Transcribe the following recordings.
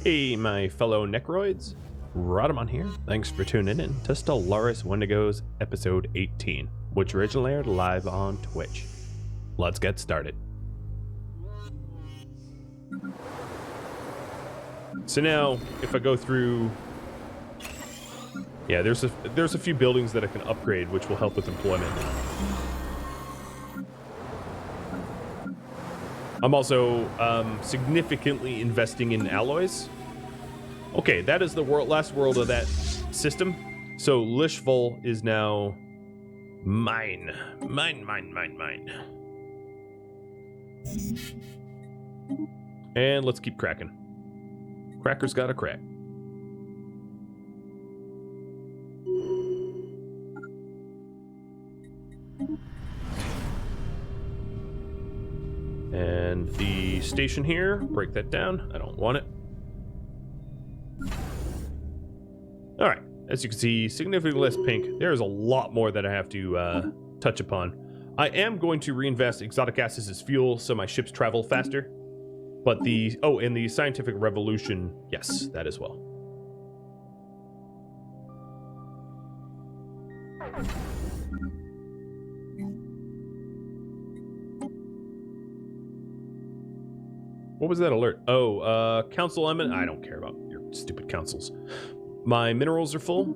Hey, my fellow Necroids. Rhadamant here. Thanks for tuning in to Stellaris Wendigos episode 18, which originally aired live on Twitch. Let's get started. So now, if I go through... Yeah, there's a few buildings that I can upgrade, which will help with employment. I'm also significantly investing in alloys. Okay, that is the last world of that system. So Lishvol is now mine. Mine. And let's keep cracking. Cracker's got a crack. And the station here, break that down. I don't want it. All right, as you can see, significantly less pink. There's a lot more that I have to touch upon. I am going to reinvest exotic gases as fuel so my ships travel faster. But and the scientific revolution, yes, that as well. What was that alert? Oh, council element. I don't care about your stupid councils. My minerals are full.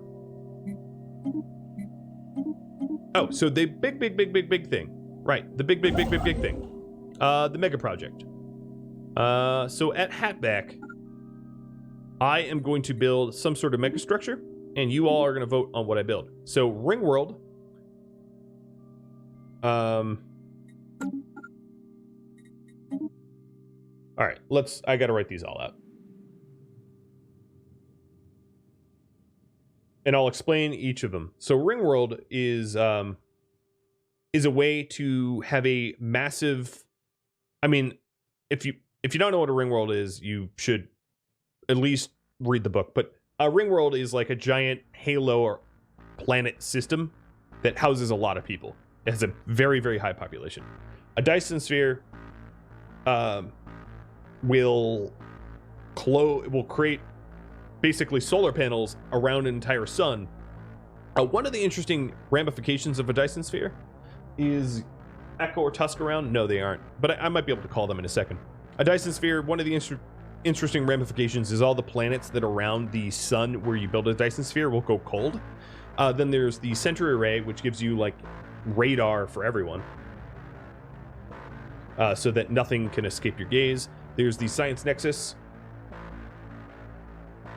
Oh, so the big thing. Right, the big thing. The mega project. So at Hatback, I am going to build some sort of mega structure, and you all are going to vote on what I build. So Ringworld. All right, I got to write these all out. And I'll explain each of them. So Ringworld is a way to have a massive, I mean, if you don't know what a Ringworld is, you should at least read the book. But a Ringworld is like a giant halo or planet system that houses a lot of people. It has a very, very high population. A Dyson sphere will create basically solar panels around an entire sun. One of the interesting ramifications of a Dyson sphere is Echo or Tusk around? No, they aren't. But I might be able to call them in a second. A Dyson sphere, one of the interesting ramifications is all the planets that are around the sun where you build a Dyson sphere will go cold. Then there's the Sentry Array, which gives you like radar for everyone. So that nothing can escape your gaze. There's the Science Nexus.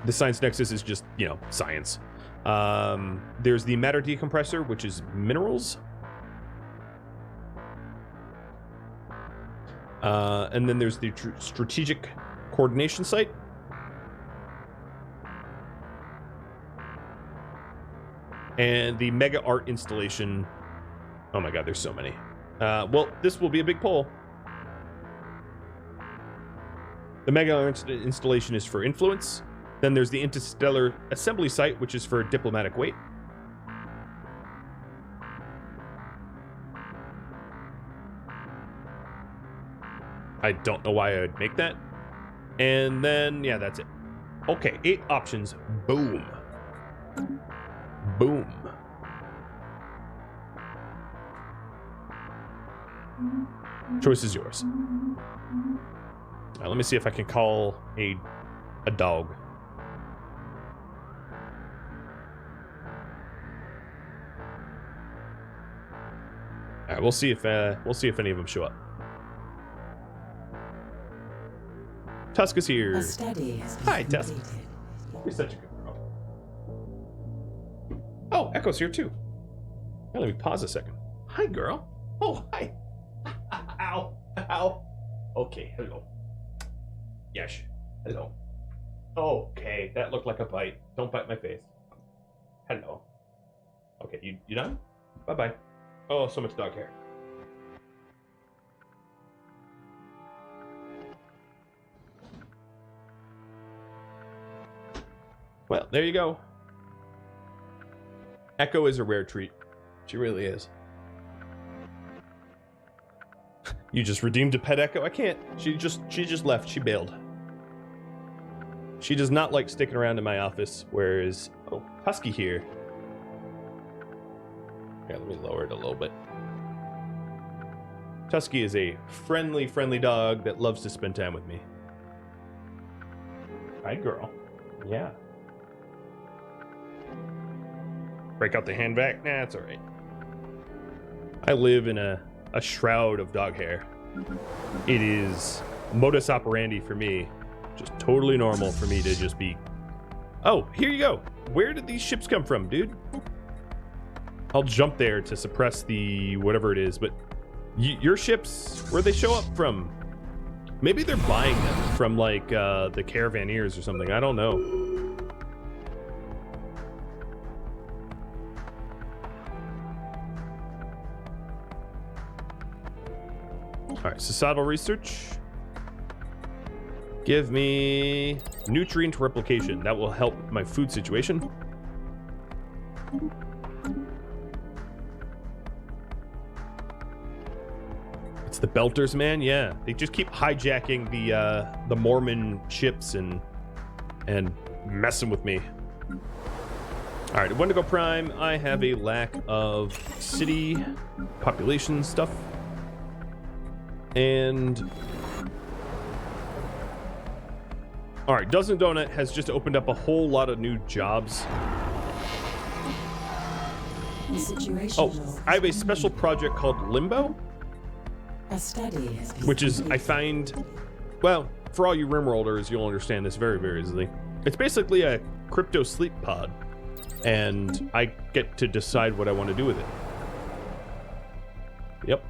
The Science Nexus is just, science. There's the Matter Decompressor, which is minerals. And then there's the Strategic Coordination Site. And the Mega Art Installation. Oh my god, there's so many. Well, this will be a big poll. The Mega Art Installation is for influence. Then there's the Interstellar Assembly Site, which is for diplomatic weight. I don't know why I would make that. And then, yeah, that's it. Okay, 8 options. Boom. Boom. Choice is yours. All right, let me see if I can call a dog. All right, we'll see if any of them show up. Tusk is here. Hi, Tusk. You're such a good girl. Oh, Echo's here too. Right, let me pause a second. Hi, girl. Oh, hi. Ow. Okay, hello. Yes, hello. Okay, that looked like a bite. Don't bite my face. Hello. Okay, you done? Bye-bye. Oh, so much dog hair. Well, there you go. Echo is a rare treat. She really is. You just redeemed a pet Echo? I can't. She just left. She bailed. She does not like sticking around in my office, whereas... Oh, Husky here. Yeah, let me lower it a little bit. Tusky is a friendly dog that loves to spend time with me. Hi, girl. Yeah. Break out the hand vac? Nah, it's alright. I live in a shroud of dog hair. It is modus operandi for me. Just totally normal for me to just be... Oh, here you go. Where did these ships come from, dude? I'll jump there to suppress the whatever it is, but your ships, where'd they show up from? Maybe they're buying them from, like, the Caravaneers or something. I don't know. Alright, societal research. Give me nutrient replication. That will help my food situation. It's the Belters, man. Yeah, they just keep hijacking the Mormon ships and messing with me. All right, Wendigo Prime. I have a lack of city population stuff, and all right, Dozen Donut has just opened up a whole lot of new jobs. Oh, I have a special project called Limbo. A study which is, I find, well, for all you Rimworlders, you'll understand this very, very easily. It's basically a crypto sleep pod, and I get to decide what I want to do with it. Yep.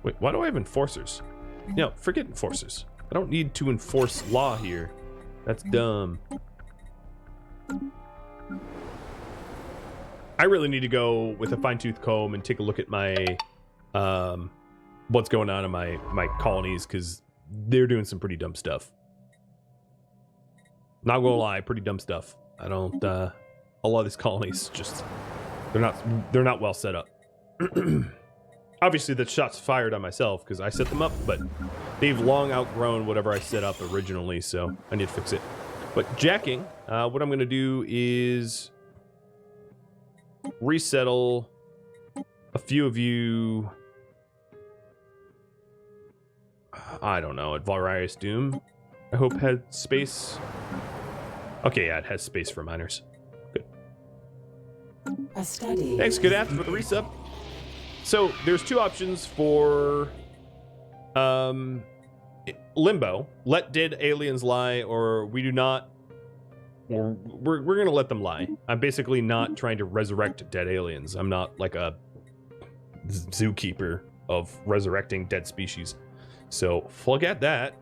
Wait, why do I have enforcers? No, forget enforcers. I don't need to enforce law here. That's dumb. I really need to go with a fine-tooth comb and take a look at my, what's going on in my colonies, because they're doing some pretty dumb stuff. Not gonna lie, pretty dumb stuff. I don't, a lot of these colonies just, they're not well set up. Obviously, that shot's fired on myself because I set them up, but they've long outgrown whatever I set up originally, so I need to fix it. But jacking, what I'm gonna do is resettle a few of you, I don't know, at Valrius Doom. I hope had space. Okay, yeah, it has space for miners. Good. A study. Thanks, good app for the resub. So there's two options for Limbo. Let dead aliens lie, or we do not. Or we're gonna let them lie. I'm basically not trying to resurrect dead aliens. I'm not like a zookeeper of resurrecting dead species. So forget that.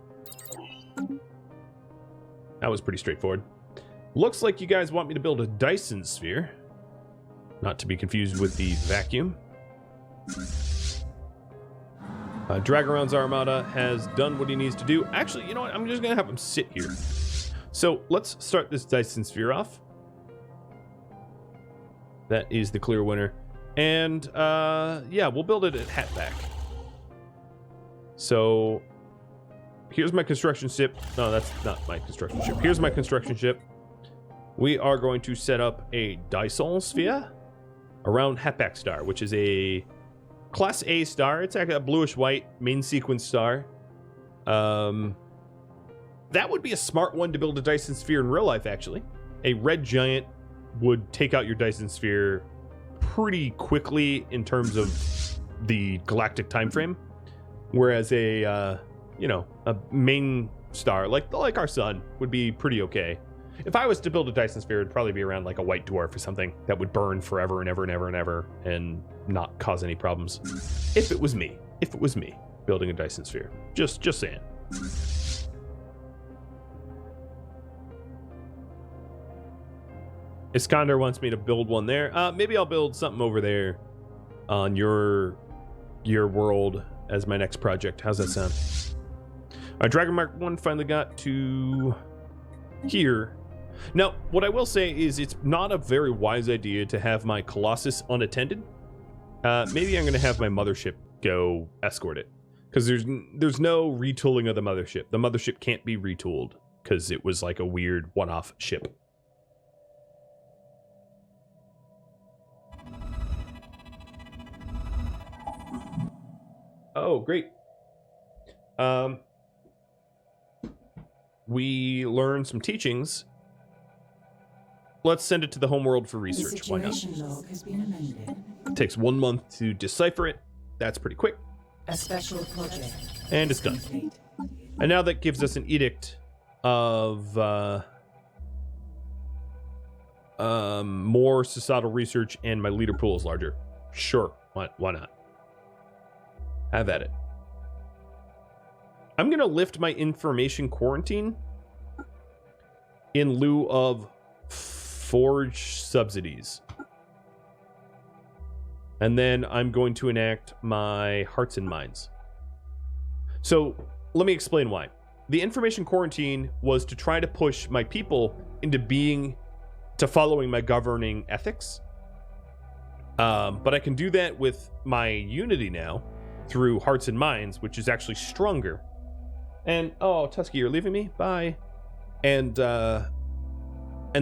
That was pretty straightforward. Looks like you guys want me to build a Dyson sphere. Not to be confused with the vacuum. Dragaron's Armada has done what he needs to do. Actually, you know what? I'm just gonna have him sit here. So let's start this Dyson sphere off. That is the clear winner. And yeah, we'll build it at Hatback. So here's my construction ship. No, that's not my construction ship. Here's my construction ship. We are going to set up a Dyson sphere around Hatback Star, which is a Class A star. It's like a bluish-white main sequence star. That would be a smart one to build a Dyson sphere in real life, actually. A red giant would take out your Dyson sphere pretty quickly in terms of the galactic time frame, whereas a you know, a main star like our sun would be pretty okay. If I was to build a Dyson sphere, it'd probably be around like a white dwarf or something that would burn forever and ever and ever and ever and not cause any problems. If it was me building a Dyson sphere, just saying. Iskander wants me to build one there. Maybe I'll build something over there on your world as my next project. How's that sound? Dragon Mark 1 finally got to here. Now, what I will say is it's not a very wise idea to have my Colossus unattended. Maybe I'm going to have my mothership go escort it. Because there's no retooling of the mothership. The mothership can't be retooled because it was like a weird one-off ship. Oh, great. We learned some teachings. Let's send it to the homeworld for research. Why not? Log has been amended. It takes 1 month to decipher it. That's pretty quick. A special project. And it's done. Complete. And now that gives us an edict of more societal research, and my leader pool is larger. Sure, why not? Have at it. I'm gonna lift my information quarantine in lieu of forge subsidies. And then I'm going to enact my hearts and minds. So let me explain why. The information quarantine was to try to push my people into following my governing ethics. But I can do that with my unity now through hearts and minds, which is actually stronger. And oh, Tusky, you're leaving me? Bye. And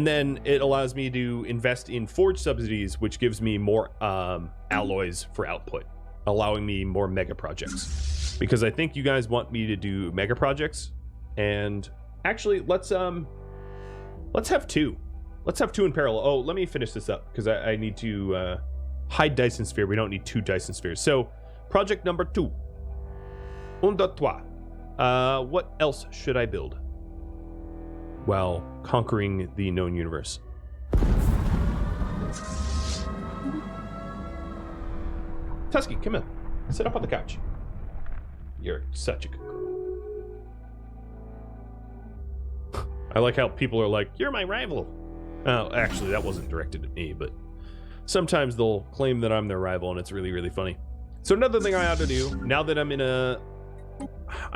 then it allows me to invest in forge subsidies, which gives me more alloys for output, allowing me more mega projects. Because I think you guys want me to do mega projects, and actually let's have two. Let's have two in parallel. Oh, let me finish this up because I need to hide Dyson Sphere. We don't need 2 Dyson Spheres. So project number 2. Un, deux, trois. What else should I build while conquering the known universe? Tusky, come in. Sit up on the couch. You're such a good girl. I like how people are like, you're my rival. Oh, actually, that wasn't directed at me, but sometimes they'll claim that I'm their rival, and it's really, really funny. So another thing I ought to do, now that I'm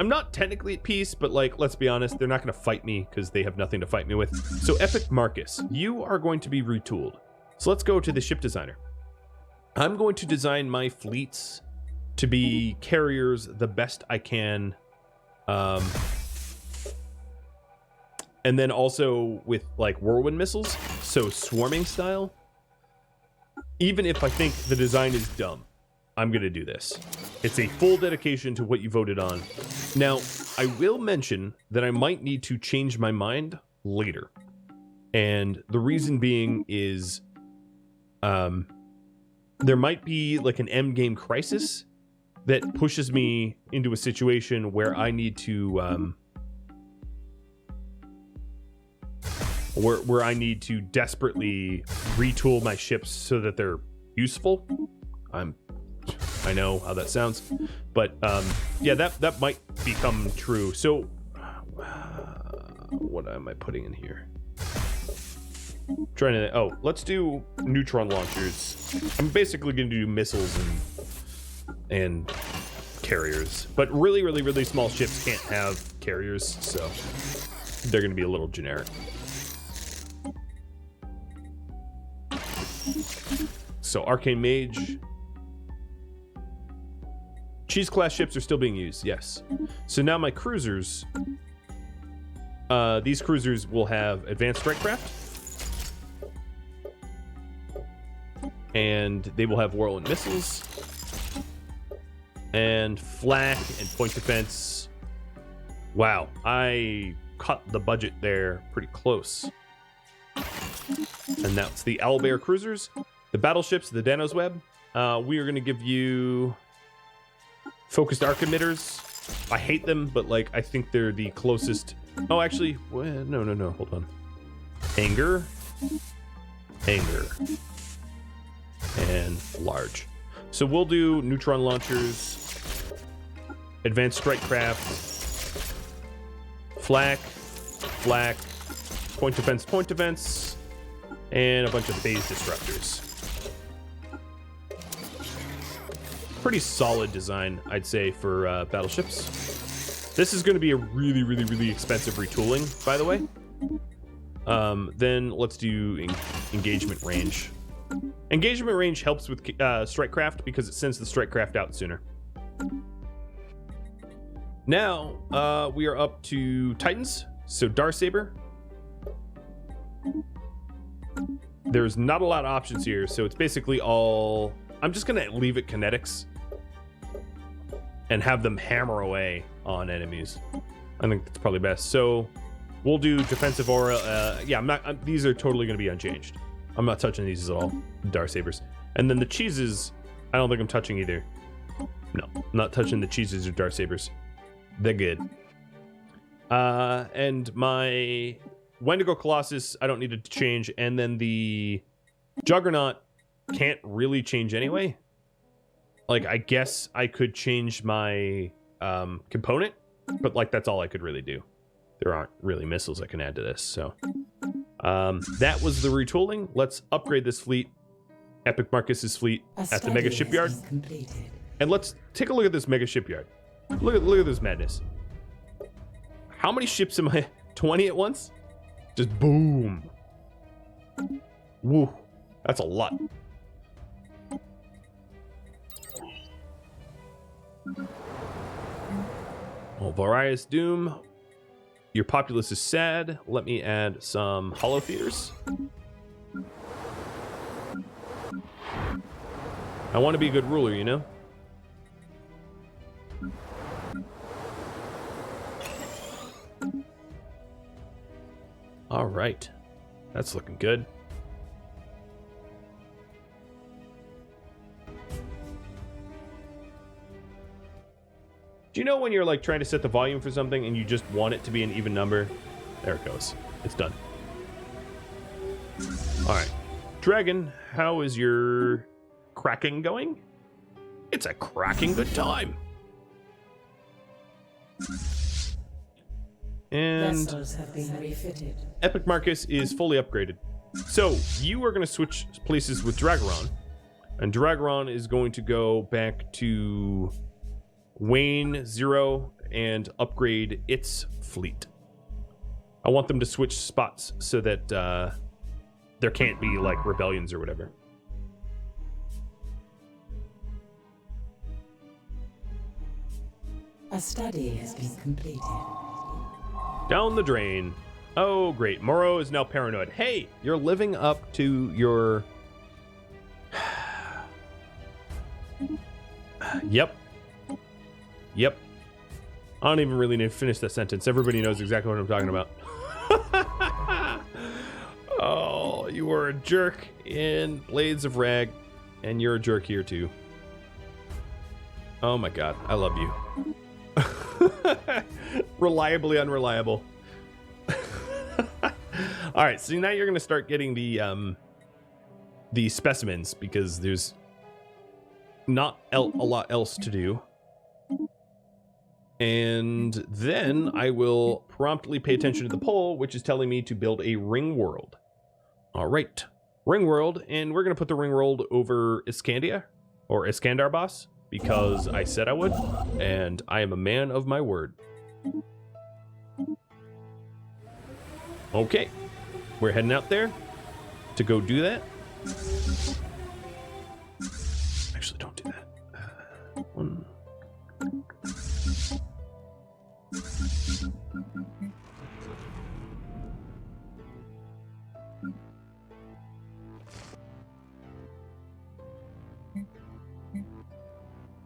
not technically at peace, but like, let's be honest, they're not going to fight me because they have nothing to fight me with. So Epic Marcus, you are going to be retooled. So let's go to the ship designer. I'm going to design my fleets to be carriers the best I can. And then also with like whirlwind missiles, so swarming style. Even if I think the design is dumb, I'm going to do this. It's a full dedication to what you voted on. Now, I will mention that I might need to change my mind later. And the reason being is there might be like an endgame crisis that pushes me into a situation where I need to where I need to desperately retool my ships so that they're useful. I know how that sounds, but yeah, that might become true. So what am I putting in here? Trying to, let's do neutron launchers. I'm basically going to do missiles and carriers, but really, really, really small ships can't have carriers, so they're going to be a little generic. So Arcane Mage. Cheese class ships are still being used, yes. So now my cruisers, these cruisers will have advanced strike craft, and they will have whirlwind missiles and flak and point defense. Wow, I cut the budget there pretty close. And that's the Owlbear cruisers. The battleships, the Danos Web, we are going to give you focused arc emitters. I hate them, but like I think they're the closest. Oh, actually, no, hold on. Anger, and large. So we'll do neutron launchers, advanced strike craft, flak, point defense, and a bunch of phase disruptors. Pretty solid design, I'd say, for battleships. This is going to be a really, really, really expensive retooling, by the way. Then let's do engagement range. Engagement range helps with strike craft because it sends the strike craft out sooner. Now, we are up to Titans. So Darksaber. There's not a lot of options here, so it's basically all... I'm just going to leave it kinetics and have them hammer away on enemies. I think that's probably best. So we'll do defensive aura. Yeah, these are totally going to be unchanged. I'm not touching these at all, Darksabers. And then the cheeses, I don't think I'm touching either. No, I'm not touching the cheeses or Darksabers. They're good. And my Wendigo Colossus, I don't need it to change. And then the Juggernaut can't really change anyway. Like, I guess I could change my component, but like that's all I could really do. There aren't really missiles I can add to this, so that was the retooling. Let's upgrade this fleet, Epic Marcus's fleet, at the Mega Shipyard, and let's take a look at this Mega Shipyard. Look at this madness. How many ships am I? 20 at once? Just boom. Woo, that's a lot. Oh, Various Doom. Your populace is sad. Let me add some hollow theaters. I want to be a good ruler, you know? All right. That's looking good. Do you know when you're like trying to set the volume for something and you just want it to be an even number? There it goes. It's done. All right. Dragon, how is your cracking going? It's a cracking good time. And Vessels have been refitted. Epic Marcus is fully upgraded. So you are going to switch places with Dragaron. And Dragaron is going to go back to Wayne 0 and upgrade its fleet. I want them to switch spots so that there can't be like rebellions or whatever. A study has been completed. Down the drain. Oh, great. Moro is now paranoid. Hey, you're living up to your... Yep. Yep. I don't even really need to finish that sentence. Everybody knows exactly what I'm talking about. Oh, you were a jerk in Blades of Rag, and you're a jerk here too. Oh my god, I love you. Reliably unreliable. All right, so now you're going to start getting the specimens because there's not a lot else to do. And then I will promptly pay attention to the poll, which is telling me to build a ring world. All right, ring world, and we're going to put the ring world over Iscandia, or Iskandar boss, because I said I would, and I am a man of my word. Okay, we're heading out there to go do that. Actually, don't do that. One.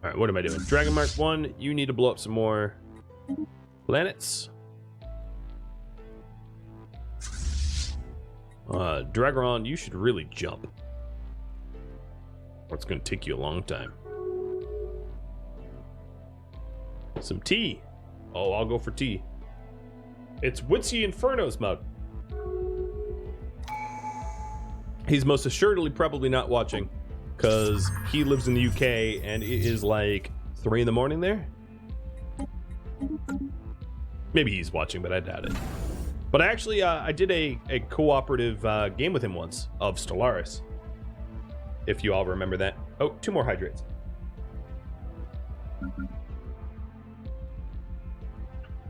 All right, what am I doing? Dragon Mark 1, you need to blow up some more planets. Dragaron, you should really jump. Or it's going to take you a long time. Some tea. Oh, I'll go for tea. It's Witsy Inferno's mug. He's most assuredly probably not watching, because he lives in the UK and it is like 3 in the morning there. Maybe he's watching, but I doubt it. But actually, I did a cooperative game with him once of Stellaris, if you all remember that. Oh, 2 more hydrates.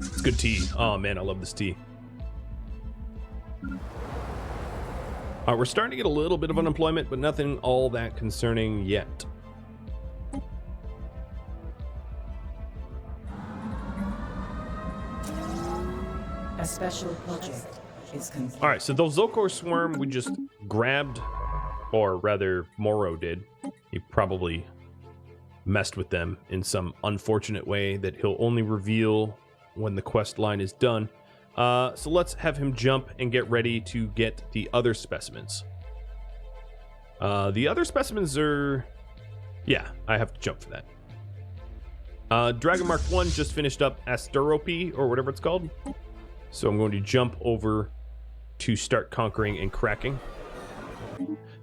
It's good tea. Oh man, I love this tea. We're starting to get a little bit of unemployment, but nothing all that concerning yet. A special project is complete. All right, so those Zolkor Swarm we just grabbed, or rather Moro did. He probably messed with them in some unfortunate way that he'll only reveal when the quest line is done. So let's have him jump and get ready to get the other specimens. The other specimens are... Yeah, I have to jump for that. Dragon Mark 1 just finished up Asterope, or whatever it's called. So I'm going to jump over to start conquering and cracking.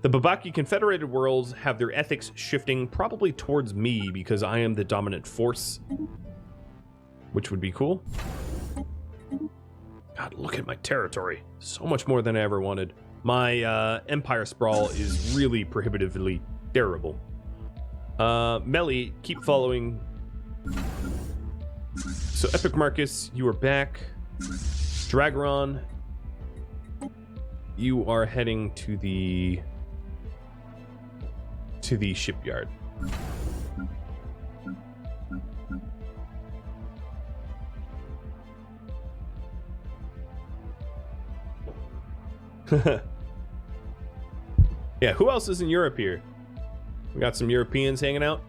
The Babaki Confederated Worlds have their ethics shifting probably towards me because I am the dominant force, which would be cool. God, look at my territory. So much more than I ever wanted. My Empire Sprawl is really prohibitively terrible. Melly, keep following. So Epic Marcus, you are back. Dragaron, you are heading to the shipyard. Yeah, who else is in Europe here? We got some Europeans hanging out.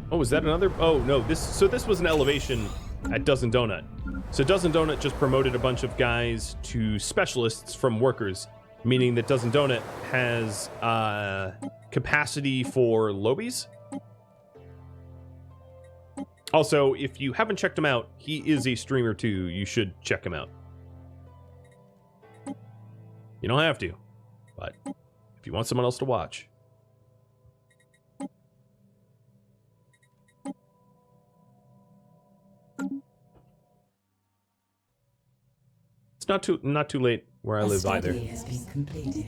Oh, is that another? Oh, no, this was an elevation at Dozen Donut. So Dozen Donut just promoted a bunch of guys to specialists from workers, meaning that Dozen Donut has capacity for lobies. Also, if you haven't checked him out, he is a streamer too. You should check him out. You don't have to, but if you want someone else to watch. It's not too late where I live either. Has been completed.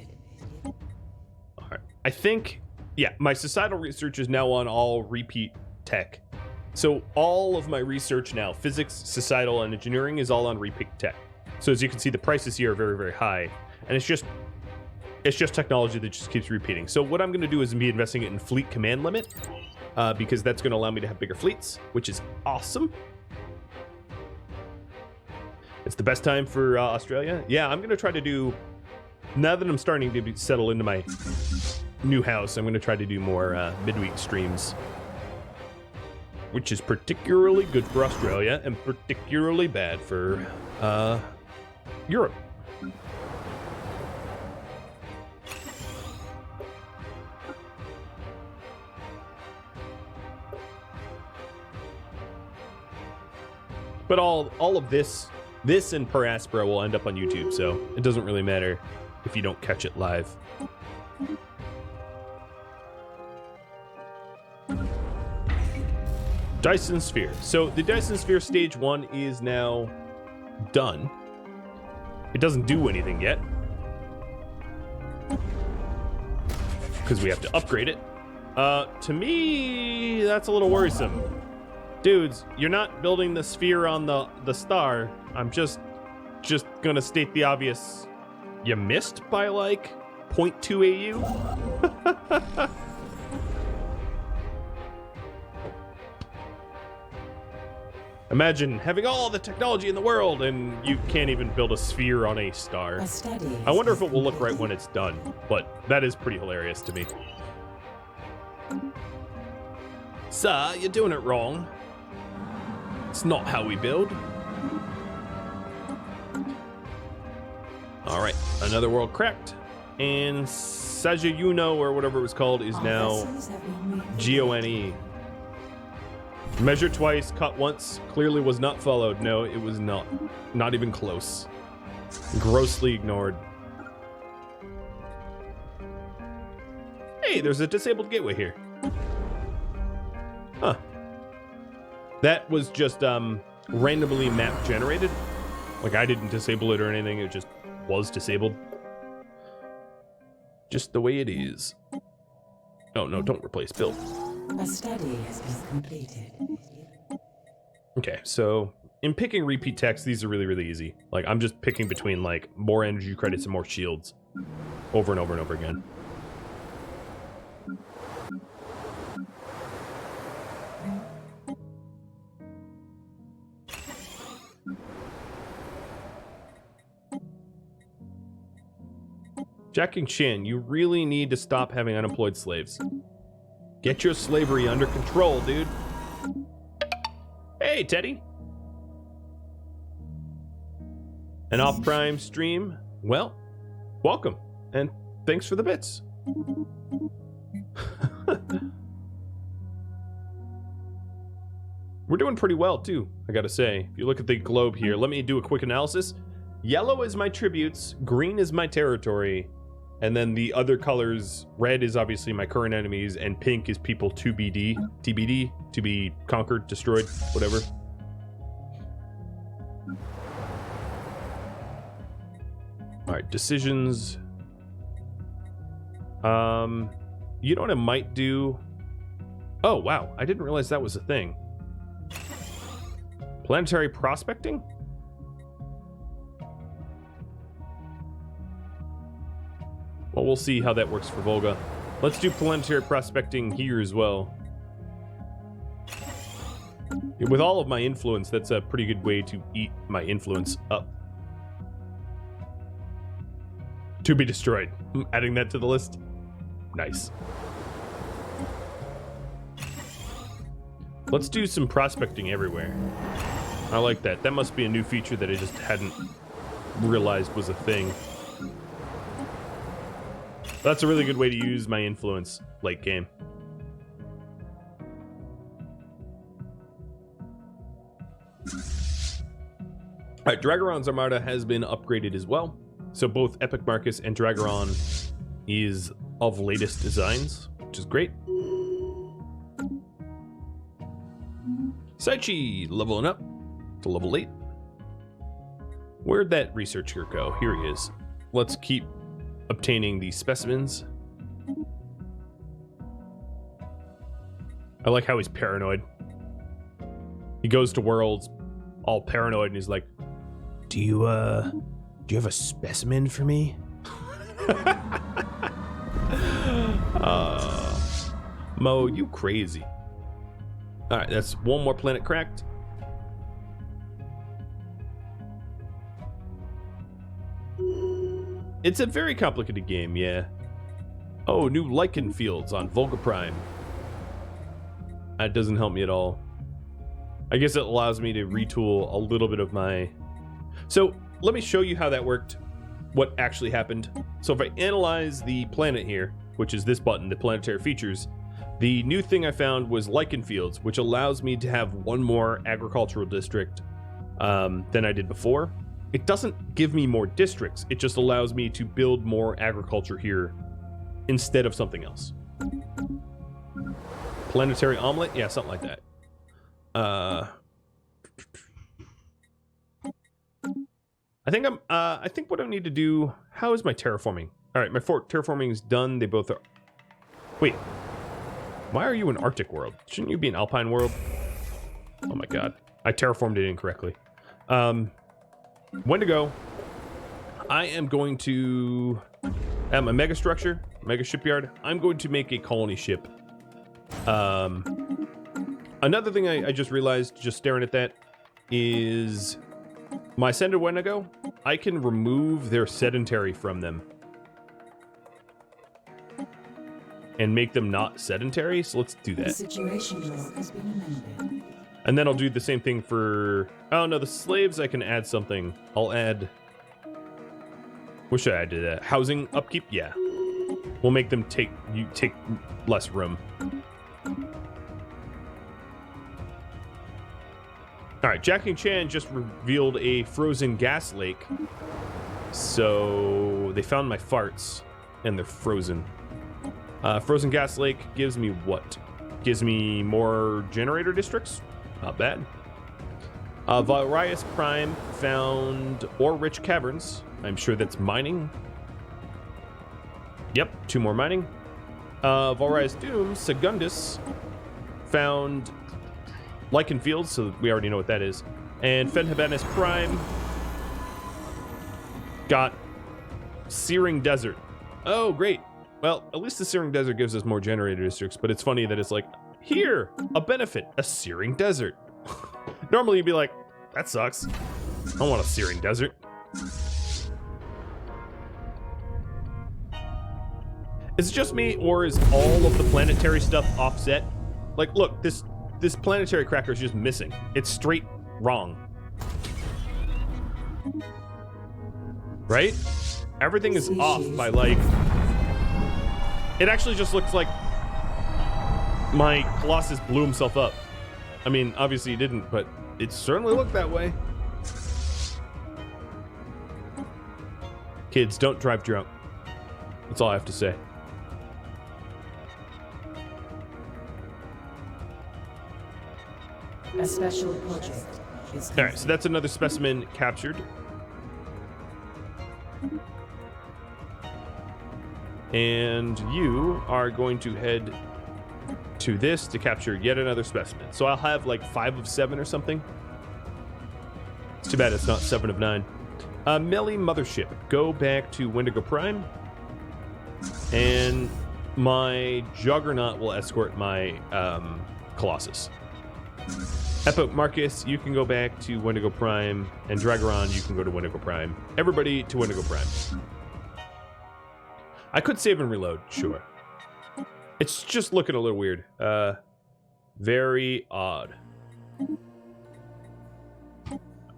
All right. I think, yeah, my societal research is now on all repeat tech. So all of my research now, physics, societal, and engineering, is all on repeat tech. So as you can see, the prices here are very, very high, and it's just technology that just keeps repeating. So what I'm going to do is be investing it in fleet command limit, because that's going to allow me to have bigger fleets, which is awesome. It's the best time for Australia. Yeah, I'm going to try to do, now that I'm starting to settle into my new house, I'm going to try to do more midweek streams, which is particularly good for Australia and particularly bad for Europe. But all of this and Paraspora will end up on YouTube, so it doesn't really matter if you don't catch it live. Dyson Sphere. So the Dyson Sphere Stage 1 is now done. It doesn't do anything yet, because we have to upgrade it. To me, that's a little worrisome. Dudes, you're not building the sphere on the star. I'm just gonna state the obvious. You missed by like 0.2 AU? Imagine having all the technology in the world and you can't even build a sphere on a star. I wonder if it will look right when it's done, but that is pretty hilarious to me. Sir, you're doing it wrong. It's not how we build. All right, another world cracked. And Sajayuno, or whatever it was called, is now GONE. Measured twice, cut once, clearly was not followed. No, it was not. Not even close. Grossly ignored. Hey, there's a disabled gateway here. Huh. That was just randomly map generated. Like, I didn't disable it or anything, it just was disabled. Just the way it is. Oh no, don't replace build. A study has been completed. Okay, so in picking repeat text, these are really, really easy. Like, I'm just picking between like more energy credits and more shields over and over and over again. Jacking Chan, you really need to stop having unemployed slaves. Get your slavery under control, dude. Hey, Teddy. An off-prime stream? Well, welcome, and thanks for the bits. We're doing pretty well, too, I gotta say. If you look at the globe here, let me do a quick analysis. Yellow is my tributes, green is my territory, and then the other colors, red is obviously my current enemies, and pink is people TBD, to be conquered, destroyed, whatever. All right, decisions. You know what I might do? Oh, wow, I didn't realize that was a thing. Planetary prospecting? Well, we'll see how that works for Volga. Let's do planetary prospecting here as well. With all of my influence, that's a pretty good way to eat my influence up. To be destroyed. I'm adding that to the list. Nice. Let's do some prospecting everywhere. I like that. That must be a new feature that I just hadn't realized was a thing. That's a really good way to use my influence late game. Alright, Dragaron's Armada has been upgraded as well. So both Epic Marcus and Dragaron is of latest designs, which is great. Saichi leveling up to level 8. Where'd that researcher go? Here he is. Let's keep obtaining these specimens. I like how he's paranoid. He goes to worlds all paranoid and he's like, Do you have a specimen for me? Mo, you crazy. Alright, that's one more planet cracked. It's a very complicated game, yeah. Oh, new lichen fields on Volga Prime. That doesn't help me at all. I guess it allows me to retool a little bit of my... So, let me show you how that worked, what actually happened. So if I analyze the planet here, which is this button, the planetary features, the new thing I found was lichen fields, which allows me to have one more agricultural district than I did before. It doesn't give me more districts, it just allows me to build more agriculture here instead of something else. Planetary omelet? Yeah, something like that. I think what I need to do... How is my terraforming? Alright, my terraforming is done. They both are... Wait. Why are you in Arctic world? Shouldn't you be in Alpine world? Oh my god. I terraformed it incorrectly. Wendigo. I am going to... At my mega structure, mega shipyard, I'm going to make a colony ship. Another thing I just realized, just staring at that, is... My Ascended Wendigo, I can remove their sedentary from them. And make them not sedentary, so let's do that. The situation log has been amended. And then I'll do the same thing for... Oh no, the slaves I can add something. I'll add... What should I add to that? Housing upkeep? Yeah. We'll make them take less room. Alright, Jacking Chan just revealed a frozen gas lake. So they found my farts and they're frozen. Frozen gas lake gives me what? Gives me more generator districts? Not bad. Valrius Prime found ore-rich caverns. I'm sure that's mining. Yep, 2 more mining. Valrius Doom, Segundus, found lichen fields, so we already know what that is. And Fenhabanis Prime got Searing Desert. Oh, great. Well, at least the Searing Desert gives us more generator districts, but it's funny that it's like, here, a benefit, a Searing Desert. Normally you'd be like, that sucks. I don't want a Searing Desert. Is it just me, or is all of the planetary stuff offset? Like, look, this planetary cracker is just missing. It's straight wrong. Right? Everything is off by, like... It actually just looks like my Colossus blew himself up. I mean, obviously he didn't, but it certainly looked that way. Kids, don't drive drunk. That's all I have to say. A special project is All right, so that's another specimen captured. And you are going to head to this to capture yet another specimen. So I'll have like 5 of 7 or something. It's too bad it's not 7 of 9. Melly Mothership, go back to Wendigo Prime. And my Juggernaut will escort my Colossus. Epoch Marcus, you can go back to Wendigo Prime. And Dragaron, you can go to Wendigo Prime. Everybody to Wendigo Prime. I could save and reload, sure. It's just looking a little weird. Very odd.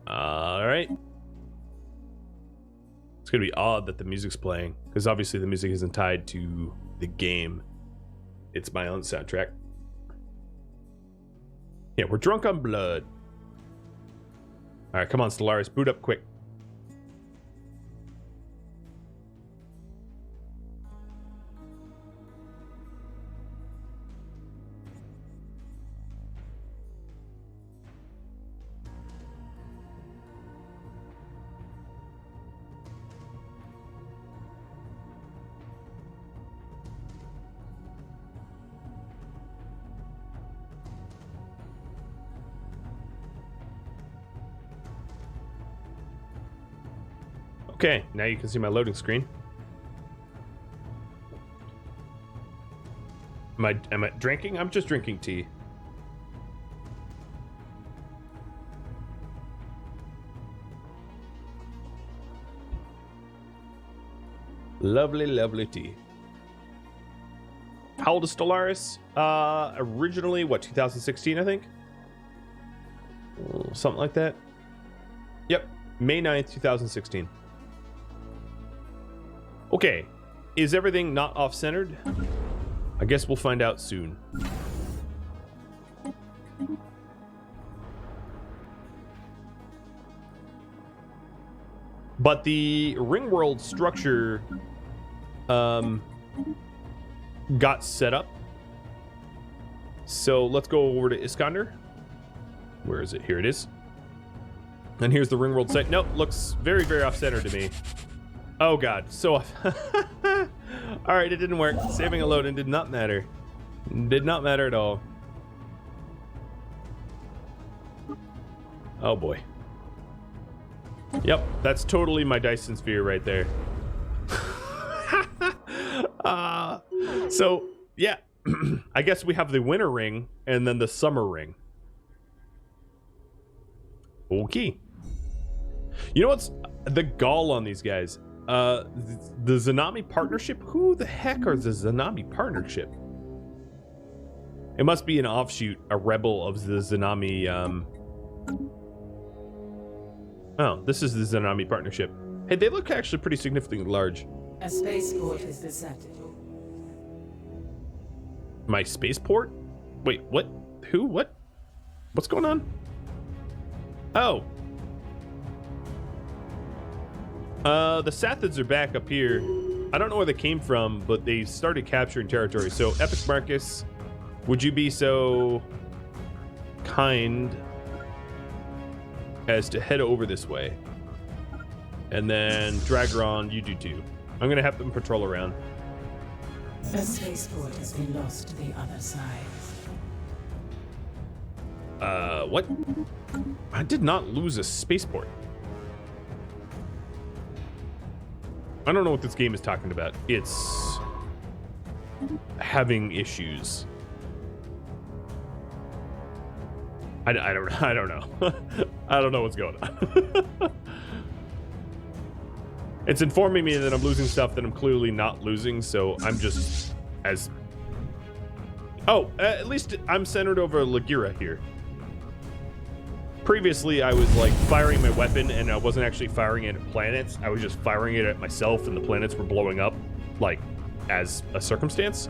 Alright. It's gonna be odd that the music's playing, because obviously the music isn't tied to the game. It's my own soundtrack. Yeah, we're drunk on blood. Alright, come on, Stellaris, boot up quick. Okay, now you can see my loading screen. Am I drinking? I'm just drinking tea. Lovely, lovely tea. How old is Stellaris? Originally, what, 2016, I think? Something like that. Yep, May 9th, 2016. Okay, is everything not off-centered? I guess we'll find out soon. But the ring world structure got set up. So let's go over to Iskander. Where is it? Here it is. And here's the ring world site. Nope, looks very, very off-center to me. Oh god, so off. Alright, it didn't work. Saving a load and did not matter. Did not matter at all. Oh boy. Yep, that's totally my Dyson sphere right there. So, yeah. I guess we have the winter ring and then the summer ring. Okay. You know what's the gall on these guys? The Zanami Partnership? Who the heck are the Zanami Partnership? It must be an offshoot, a rebel of the Zanami, Oh, this is the Zanami Partnership. Hey, they look actually pretty significantly large. a spaceport is beset. My spaceport? Wait, what? Who? What? What's going on? Oh. The Sathids are back up here. I don't know where they came from, but they started capturing territory. So, Epic Marcus, would you be so kind as to head over this way? And then Dragaron, you do too. I'm gonna have them patrol around. The spaceport has been lost to the other side. What? I did not lose a spaceport. I don't know what this game is talking about. It's having issues. I don't know. I don't know what's going on. It's informing me that I'm losing stuff that I'm clearly not losing, so I'm just as... Oh, at least I'm centered over Lagira here. Previously, I was like firing my weapon and I wasn't actually firing it at planets. I was just firing it at myself and the planets were blowing up, like, as a circumstance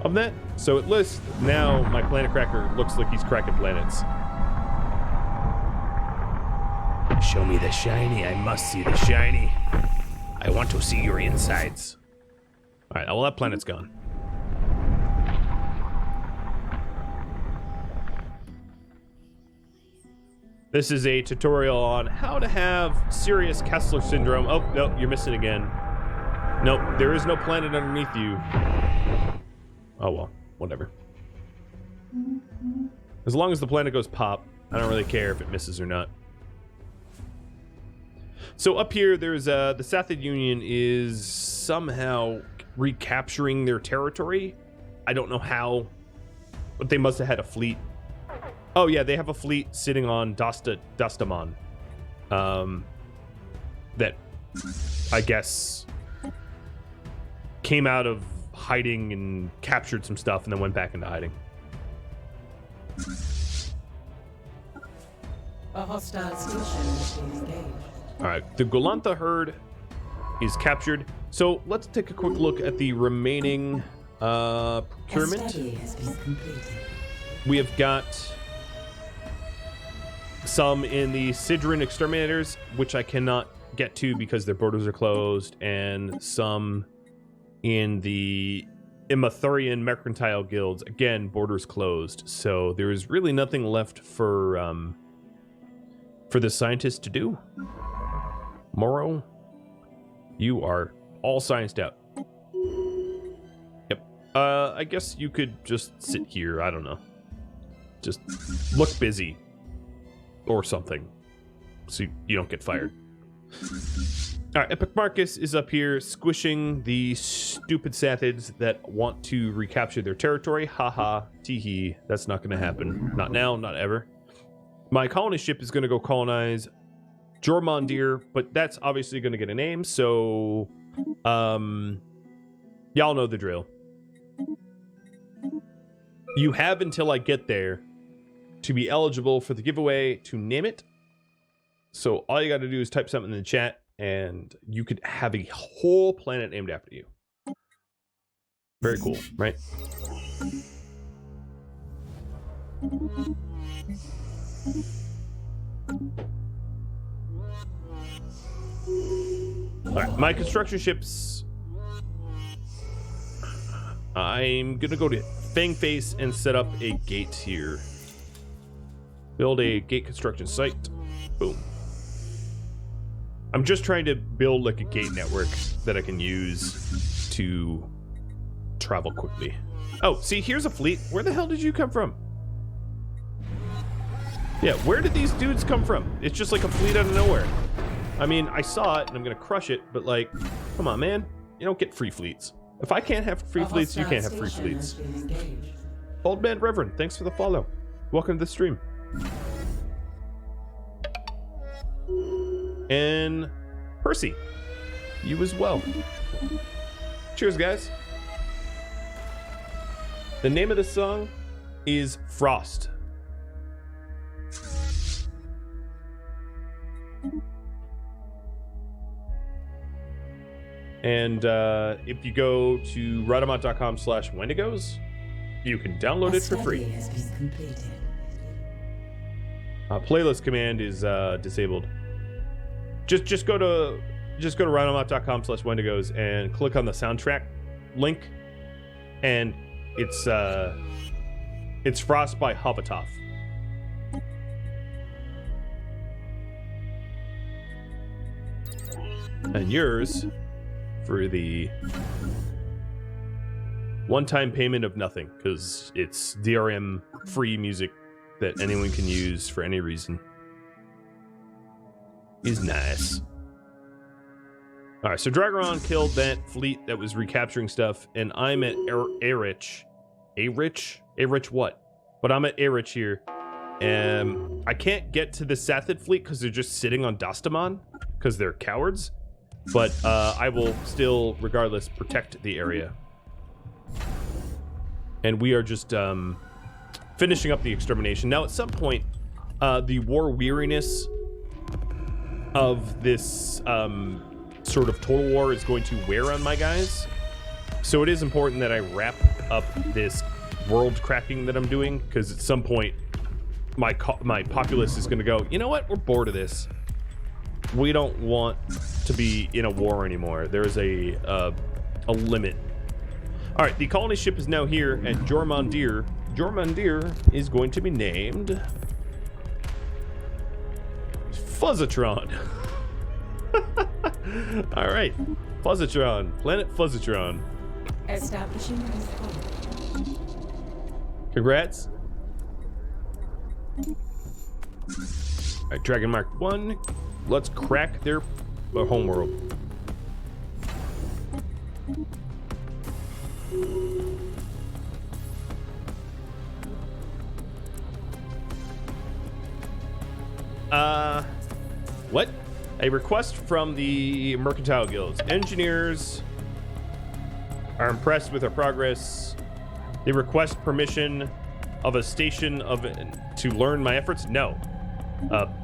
of that. So at least now my planet cracker looks like he's cracking planets. Show me the shiny. I must see the shiny. I want to see your insides. All right, well, that planet's gone. This is a tutorial on how to have serious Kessler syndrome. Oh, no, you're missing again. Nope, there is no planet underneath you. Oh, well, whatever. As long as the planet goes pop, I don't really care if it misses or not. So up here, there's the Sathid Union is somehow recapturing their territory. I don't know how, but they must have had a fleet. Oh yeah, they have a fleet sitting on Dastamon. That I guess came out of hiding and captured some stuff and then went back into hiding. A hostile station has been engaged. All right, the Golantha herd is captured. So let's take a quick look at the remaining procurement. A study has been completed. We have got some in the Sidran Exterminators, which I cannot get to because their borders are closed, and some in the Imathurian Mercantile Guilds. Again, borders closed. So there is really nothing left for the scientists to do. Moro, you are all scienced out. Yep. I guess you could just sit here. I don't know. Just look busy. Or something. So you don't get fired. Alright, Epic Marcus is up here squishing the stupid Sathids that want to recapture their territory. Haha, teehee. That's not going to happen. Not now, not ever. My colony ship is going to go colonize Jormundir, but that's obviously going to get a name, so y'all know the drill. You have until I get there to be eligible for the giveaway to name it. So all you got to do is type something in the chat and you could have a whole planet named after you. Very cool, right? Alright, my construction ships. I'm gonna go to Fangface and set up a gate here. Build a gate construction site. Boom. I'm just trying to build like a gate network that I can use to travel quickly. Oh, see, here's a fleet. Where the hell did you come from? Yeah, where did these dudes come from? It's just like a fleet out of nowhere. I mean, I saw it and I'm gonna crush it, but like, come on, man. You don't get free fleets. If I can't have free fleets, you can't have free fleets. Old Man Reverend, thanks for the follow. Welcome to the stream. And Percy, you as well. Cheers, guys. The name of the song is Frost. And if you go to Rhadamant.com/Wendigos, you can download it for free. Has been completed. Playlist command is disabled. Just go to Rhadamant.com/Wendigos and click on the soundtrack link, and it's Frost by Hobbitoff. And yours for the one-time payment of nothing, because it's DRM free music that anyone can use for any reason. Is nice. Alright, so Dragaron killed that fleet that was recapturing stuff, and I'm at Erich. Erich what? But I'm at Erich here. And I can't get to the Sathid fleet because they're just sitting on Dastamon, because they're cowards. But I will still, regardless, protect the area. And we are just finishing up the extermination. Now, at some point, the war weariness of this sort of total war is going to wear on my guys. So it is important that I wrap up this world cracking that I'm doing, because at some point, my populace is going to go, you know what? We're bored of this. We don't want to be in a war anymore. There is a limit. All right, the colony ship is now here at Jormundir. Jormundir is going to be named Fuzzatron. All right, Fuzzatron, planet Fuzzatron. Establishing this colony. Congrats. All right, Dragon Mark 1. Let's crack their homeworld. What? A request from the Mercantile Guilds. Engineers are impressed with our progress. They request permission of a station to learn my efforts. No.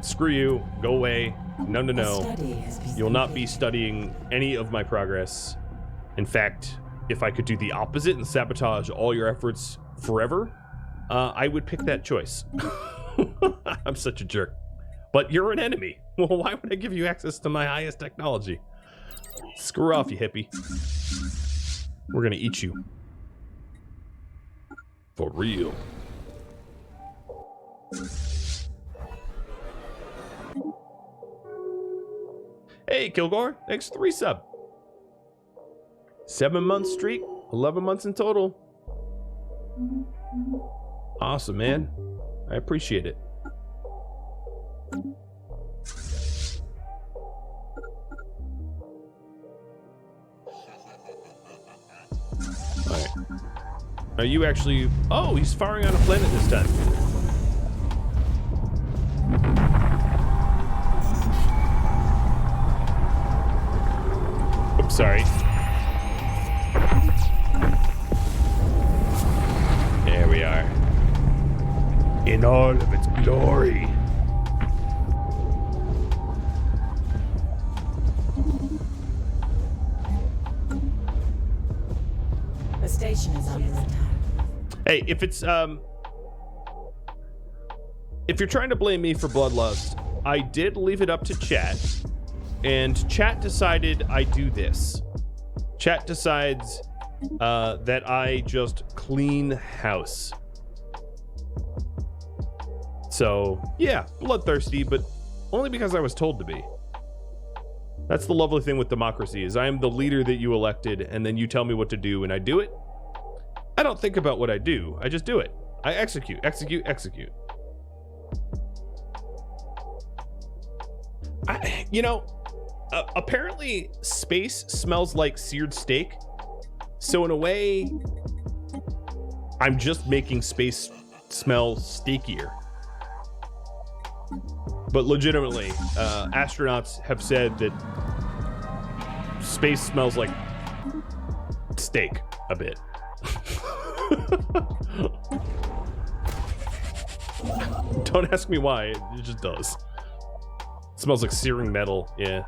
Screw you. Go away. No, no, no. You'll not be studying any of my progress. In fact, if I could do the opposite and sabotage all your efforts forever, I would pick that choice. I'm such a jerk. But you're an enemy. Well, why would I give you access to my highest technology? Screw off, you hippie. We're gonna eat you. For real. Hey, Kilgore. Thanks for the resub. 7-month streak. 11 months in total. Awesome, man. I appreciate it. Alright. Are you actually... Oh, he's firing on a planet this time. Oops, sorry. There we are. In all of its glory. The station is under attack. Hey, if it's if you're trying to blame me for bloodlust, I did leave it up to chat, and chat decided I do this. Chat decides that I just clean house. So, yeah, bloodthirsty, but only because I was told to be. That's the lovely thing with democracy, is I am the leader that you elected, and then you tell me what to do, and I do it. I don't think about what I do. I just do it. I execute, execute, execute. Apparently space smells like seared steak. So in a way, I'm just making space smell steakier. But legitimately, astronauts have said that space smells like steak a bit. Don't ask me why, it just does. It smells like searing metal, yeah.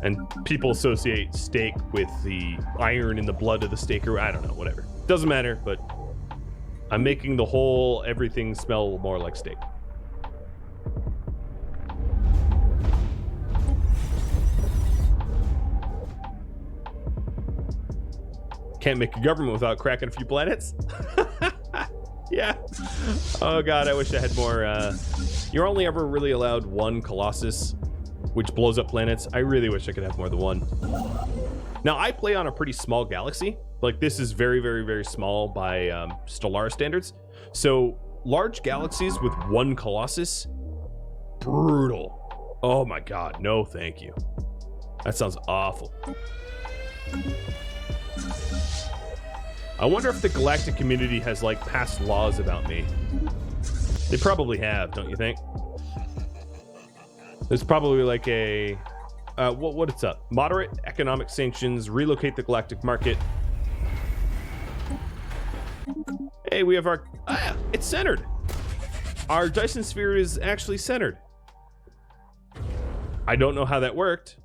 And people associate steak with the iron in the blood of the steak, or I don't know, whatever. Doesn't matter, but I'm making the whole everything smell more like steak. Can't make a government without cracking a few planets. Yeah. Oh god, I wish I had more. You're only ever really allowed one Colossus, which blows up planets. I really wish I could have more than one. Now, I play on a pretty small galaxy. Like, this is very, very, very small by Stellaris standards. So, large galaxies with one Colossus, brutal. Oh my god, no thank you. That sounds awful. I wonder if the galactic community has, like, passed laws about me. They probably have, don't you think? There's probably like a What's up? Moderate economic sanctions, relocate the galactic market. Hey, we have our... it's centered. Our Dyson sphere is actually centered. I don't know how that worked.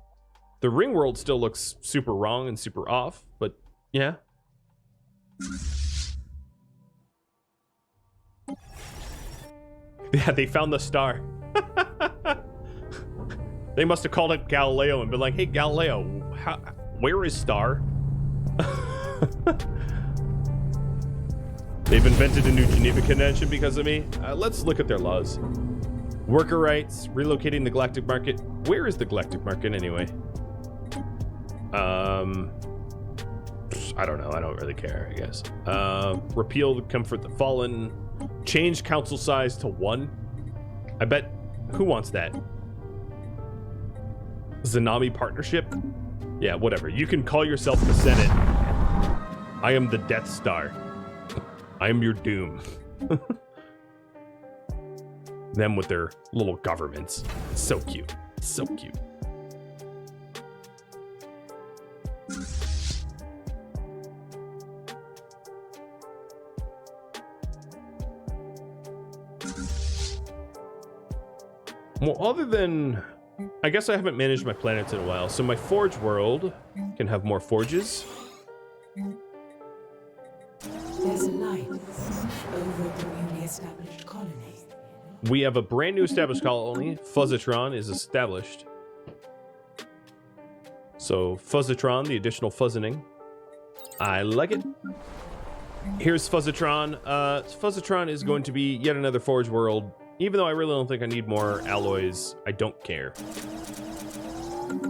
The ring world still looks super wrong and super off, but yeah. Yeah, they found the star. They must have called it Galileo and been like, hey, Galileo, where is star? They've invented a new Geneva Convention because of me. Let's look at their laws. Worker rights, relocating the galactic market. Where is the galactic market anyway? I don't know. I don't really care, I guess. Repeal the comfort the fallen. Change council size to 1. I bet. Who wants that? Zanami partnership? Yeah, whatever. You can call yourself the Senate. I am the Death Star. I am your doom. Them with their little governments. So cute. So cute. Well, other than... I guess I haven't managed my planets in a while, so my forge world can have more forges. There's a light over the newly established colony. We have a brand new established colony. Fuzzatron is established. So Fuzzatron, the additional fuzzening. I like it. Here's Fuzzatron. Fuzzatron is going to be yet another forge world. Even though I really don't think I need more alloys, I don't care.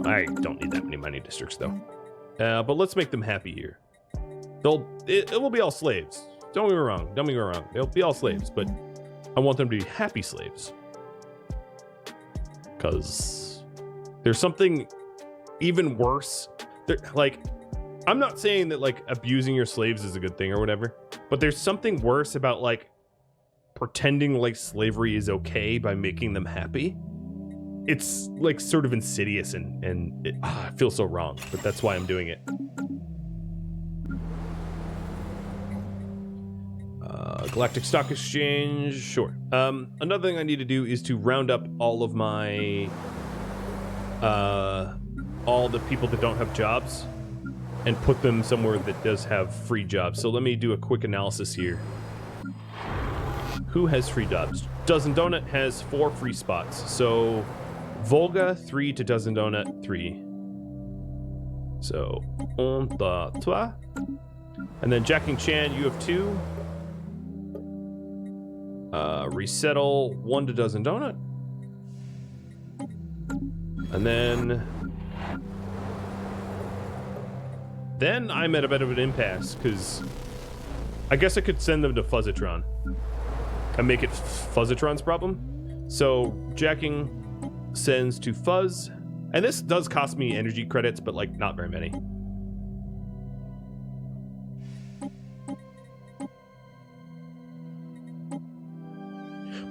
I don't need that many mining districts, though. But let's make them happy here. It will be all slaves. Don't get me wrong. Don't get me wrong. They'll be all slaves, but I want them to be happy slaves. Because there's something even worse. Like, I'm not saying that, like, abusing your slaves is a good thing or whatever, but there's something worse about, like, pretending like slavery is okay by making them happy. It's like sort of insidious and it feels so wrong, but that's why I'm doing it. Galactic Stock Exchange, sure. Another thing I need to do is to round up all of my all the people that don't have jobs and put them somewhere that does have free jobs. So let me do a quick analysis here. Who has free jobs? Dozen Donut has 4 free spots. So Volga 3 to Dozen Donut 3. So 1, 2, 3. And then Jacking Chan, you have 2. Resettle 1 to Dozen Donut. And then I'm at a bit of an impasse because I guess I could send them to Fuzzatron and make it Fuzzatron's problem. So Jacking sends to Fuzz, and this does cost me energy credits, but like not very many.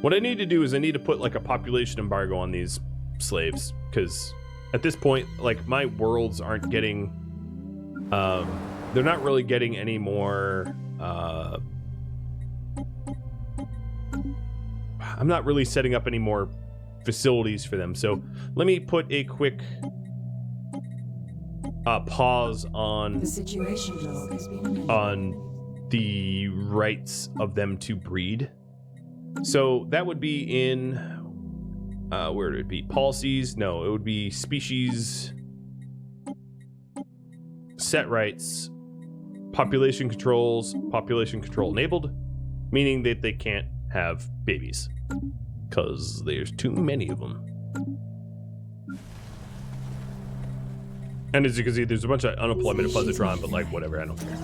What I need to do is I need to put like a population embargo on these slaves, because at this point, like my worlds aren't getting, they're not really getting any more, I'm not really setting up any more facilities for them. So let me put a quick pause on The situation log has been amended. on the rights of them to breed. So that would be in where would it be? Policies? No, it would be species, set rights, population controls, population control enabled, meaning that they can't have babies because there's too many of them. And as you can see, there's a bunch of unemployment at Fuzzatron, but like whatever, I don't care.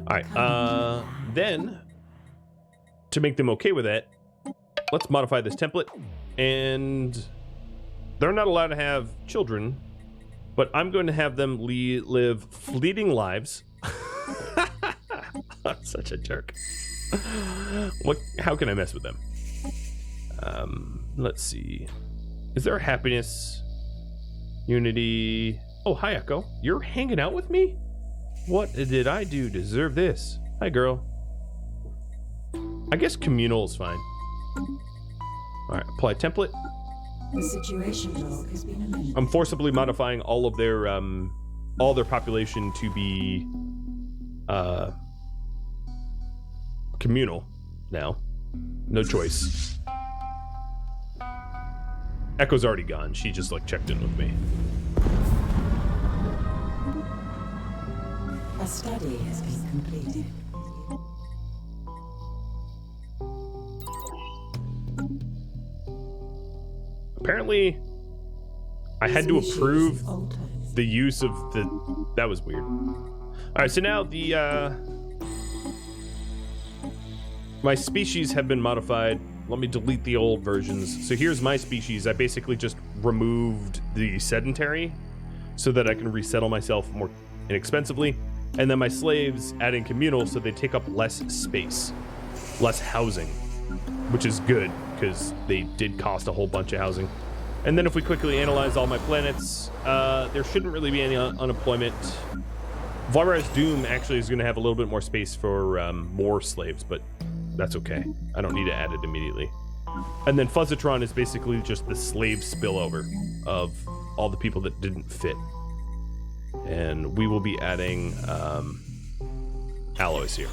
All right, then to make them okay with that, let's modify this template. And they're not allowed to have children, but I'm going to have them live fleeting lives. I'm such a jerk. How can I mess with them? Let's see. Is there a happiness? Unity. Oh, hi, Echo. You're hanging out with me? What did I do to deserve this? Hi, girl. I guess communal is fine. All right, apply template. The situation log has been amended. I'm forcibly modifying all their population to be communal now. No choice. Echo's already gone. She just like checked in with me. A study has been completed. Apparently, I had to approve the use of the... That was weird. Alright, so now the... my species have been modified. Let me delete the old versions. So here's my species. I basically just removed the sedentary so that I can resettle myself more inexpensively. And then my slaves adding communal so they take up less space, less housing, which is good because they did cost a whole bunch of housing. And then if we quickly analyze all my planets, there shouldn't really be any unemployment. Vara's Doom actually is going to have a little bit more space for more slaves, but that's okay. I don't need to add it immediately. And then Fuzzatron is basically just the slave spillover of all the people that didn't fit. And we will be adding alloys here.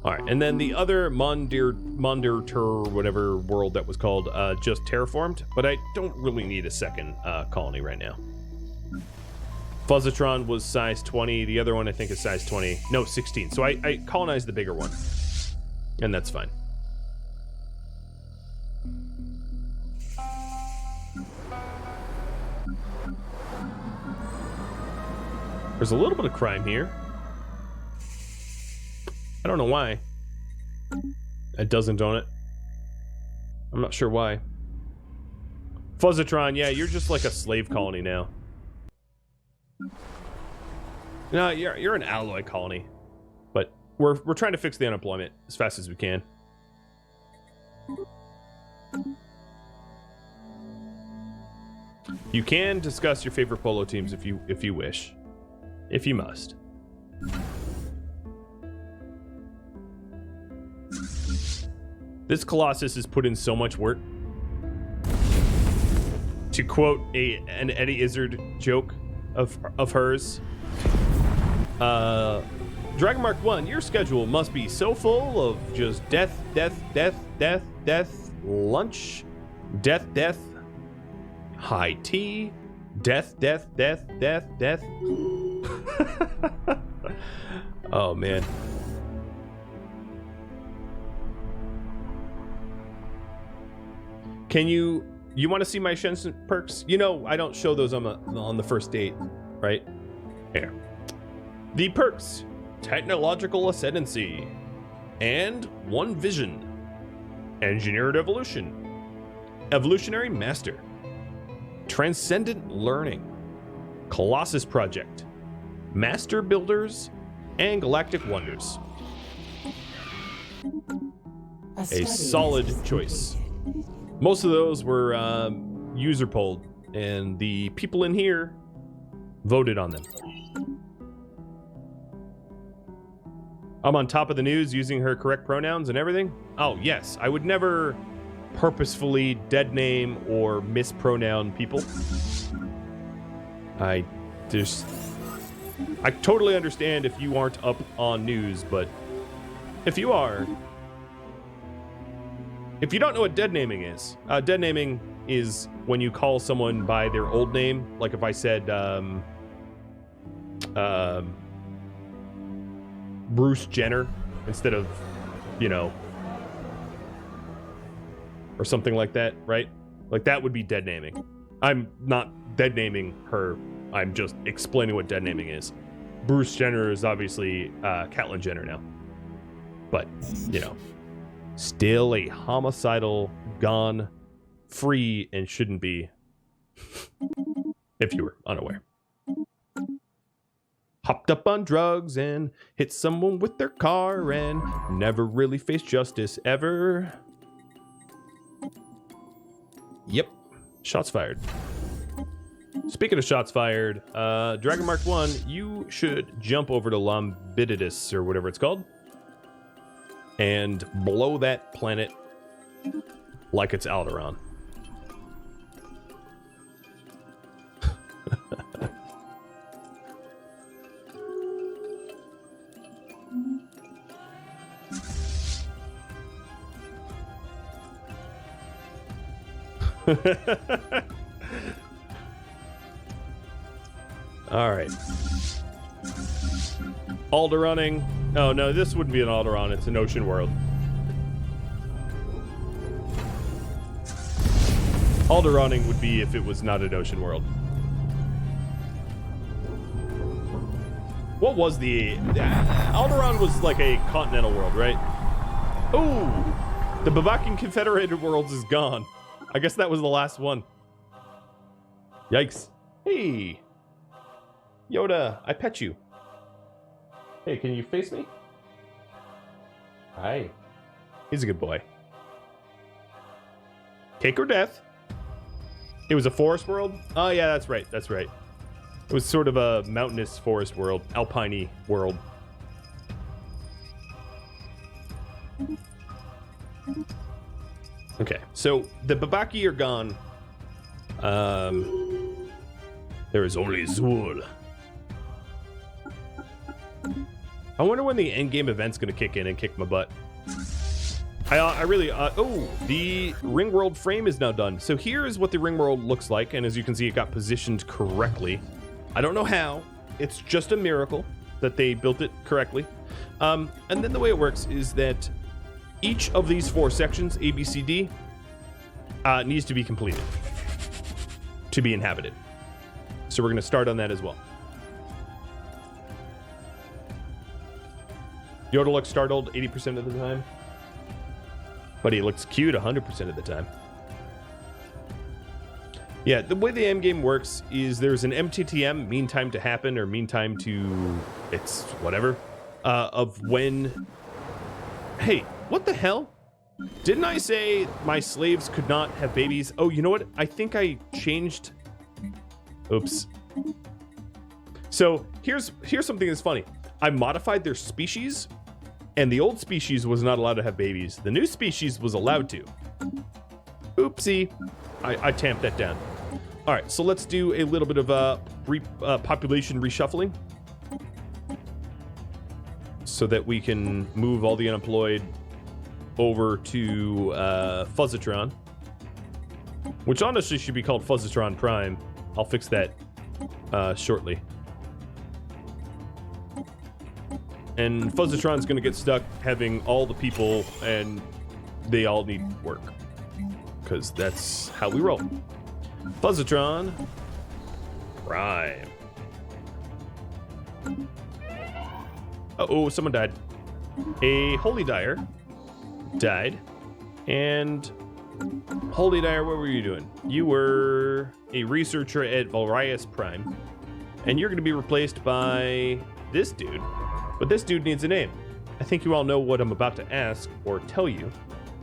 All right, and then the other Mondirtur, whatever world that was called, just terraformed, but I don't really need a second colony right now. Fuzzatron was size 20. The other one I think is size 20. No, 16. So I colonized the bigger one, and that's fine. There's a little bit of crime here. I don't know why. It doesn't, don't it? I'm not sure why. Fuzzatron, yeah, you're just like a slave colony now. No, you're an alloy colony. But we're trying to fix the unemployment as fast as we can. You can discuss your favorite polo teams if you wish. If you must. This Colossus has put in so much work. To quote an Eddie Izzard joke of hers. Dragon Mark 1, your schedule must be so full of just death, lunch, death, high tea, death. Oh, man. Can you want to see my Shensen perks? You know, I don't show those on the first date, right? Here. The perks: technological ascendancy and one vision, engineered evolution, evolutionary master, transcendent learning, Colossus project, master builders, and galactic wonders. A solid choice. Most of those were user polled, and the people in here voted on them. I'm on top of the news using her correct pronouns and everything. Oh, yes. I would never purposefully dead name or mispronoun people. I totally understand if you aren't up on news, but if you are... If you don't know what dead naming is when you call someone by their old name. Like if I said, Bruce Jenner instead of, you know, or something like that, right? Like that would be dead naming. I'm not dead naming her. I'm just explaining what dead naming is. Bruce Jenner is obviously Caitlyn Jenner now, but you know. Still a homicidal, gone, free, and shouldn't be, if you were unaware. Hopped up on drugs and hit someone with their car and never really faced justice ever. Yep. Shots fired. Speaking of shots fired, Dragon Mark 1, you should jump over to Lombididus, or whatever it's called, and blow that planet like it's Alderaan. All right. Alderaaning. Oh no, this wouldn't be an Alderaan. It's an ocean world. Alderaaning would be if it was not an ocean world. What was the Alderaan was like a continental world, right? Oh, the Babakian Confederated Worlds is gone. I guess that was the last one. Yikes. Hey. Yoda, I pet you. Hey, can you face me? Hi. He's a good boy. Cake or death? It was a forest world? Oh, yeah, that's right. That's right. It was sort of a mountainous forest world. Alpine-y world. Okay, so the Babaki are gone. There is only Zul. I wonder when the endgame event's gonna kick in and kick my butt. I really, oh, the ring world frame is now done. So here is what the ring world looks like, and as you can see, it got positioned correctly. I don't know how. It's just a miracle that they built it correctly. And then the way it works is that each of these 4 sections, A, B, C, D, needs to be completed to be inhabited. So we're gonna start on that as well. Yoda looks startled 80% of the time, but he looks cute 100% of the time. Yeah, the way the end game works is there's an MTTM, mean time to happen, or mean time to, it's whatever, of when, hey, what the hell? Didn't I say my slaves could not have babies? Oh, you know what? I think I changed, oops. So here's something that's funny. I modified their species, and the old species was not allowed to have babies. The new species was allowed to. Oopsie. I tamped that down. All right, so let's do a little bit of population reshuffling so that we can move all the unemployed over to Fuzzatron, which honestly should be called Fuzzatron Prime. I'll fix that shortly. And Fuzzatron's gonna get stuck having all the people, and they all need work, because that's how we roll. Fuzzatron Prime. Uh-oh, someone died. A Holy Dyer died. And Holy Dyer, what were you doing? You were a researcher at Valrius Prime, and you're gonna be replaced by this dude. But this dude needs a name. I think you all know what I'm about to ask or tell you,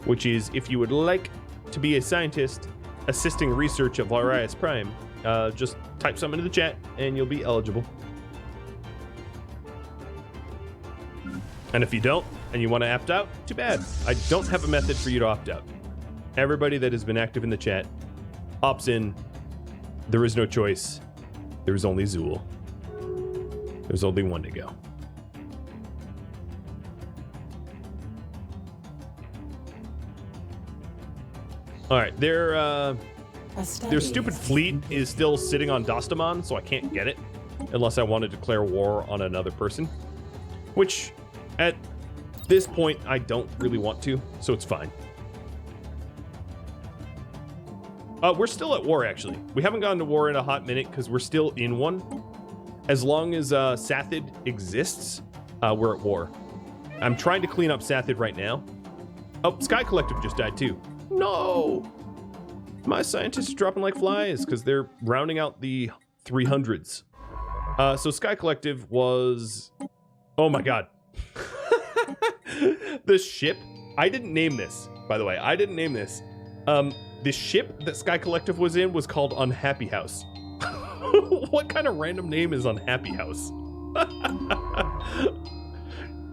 which is if you would like to be a scientist assisting research at Valrius Prime, just type something into the chat and you'll be eligible. And if you don't and you want to opt out, too bad. I don't have a method for you to opt out. Everybody that has been active in the chat opts in. There is no choice. There is only Zul. There's only one to go. All right, their stupid fleet is still sitting on Dostamon, so I can't get it unless I want to declare war on another person, which at this point I don't really want to, so it's fine. We're still at war, actually. We haven't gone to war in a hot minute because we're still in one. As long as Sathid exists, we're at war. I'm trying to clean up Sathid right now. Oh, Sky Collective just died too. No! My scientists are dropping like flies because they're rounding out the 300s. So Sky Collective was... Oh my god. The ship... I didn't name this, by the way. I didn't name this. the ship that Sky Collective was in was called Unhappy House. What kind of random name is Unhappy House?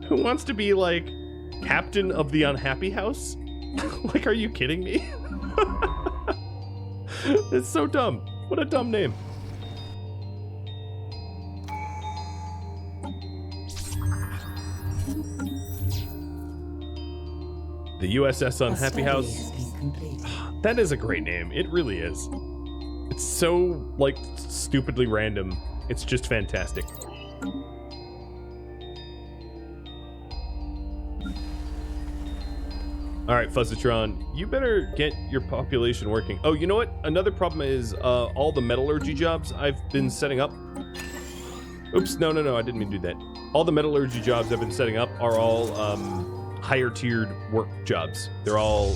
Who wants to be like captain of the Unhappy House? Like, are you kidding me? It's so dumb. What a dumb name. The USS Unhappy House. That is a great name. It really is. It's so, like, stupidly random. It's just fantastic. All right, Fuzzatron, you better get your population working. Oh, you know what? Another problem is all the metallurgy jobs I've been setting up. Oops, no, I didn't mean to do that. All the metallurgy jobs I've been setting up are all higher tiered work jobs. They're all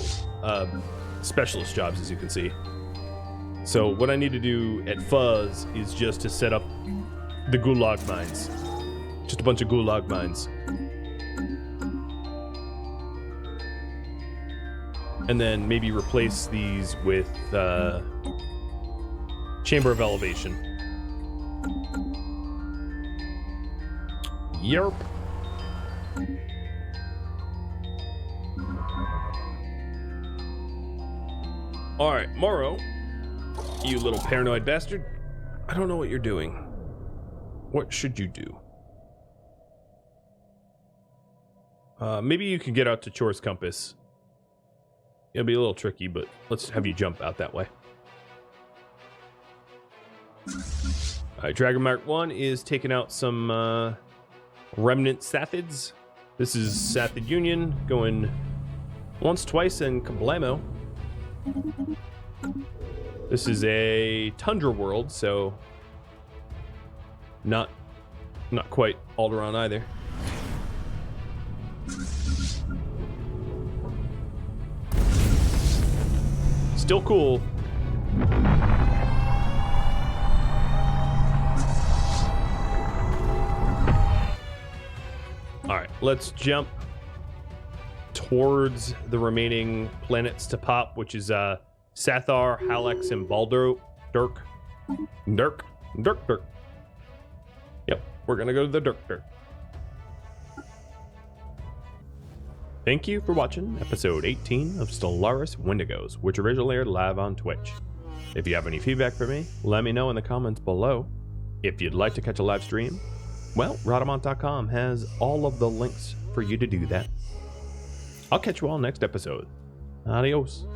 specialist jobs, as you can see. So what I need to do at Fuzz is just to set up the gulag mines. Just a bunch of gulag mines. And then maybe replace these with Chamber of Elevation. Yerp. Alright, Morrow, you little paranoid bastard. I don't know what you're doing. What should you do? Maybe you can get out to Chore's Compass. It'll be a little tricky, but let's have you jump out that way. Alright, Dragon Mark 1 is taking out some remnant Sathids. This is Sathid Union going once, twice, and kablamo. This is a tundra world, so not quite Alderaan either. Still cool. All right, let's jump towards the remaining planets to pop, which is Sathar, Halex, and Baldur. Dirk. Yep, we're gonna go to the Dirk. Thank you for watching episode 18 of Stellaris Wendigos, which originally aired live on Twitch. If you have any feedback for me, let me know in the comments below. If you'd like to catch a live stream, well, Rhadamant.com has all of the links for you to do that. I'll catch you all next episode. Adios.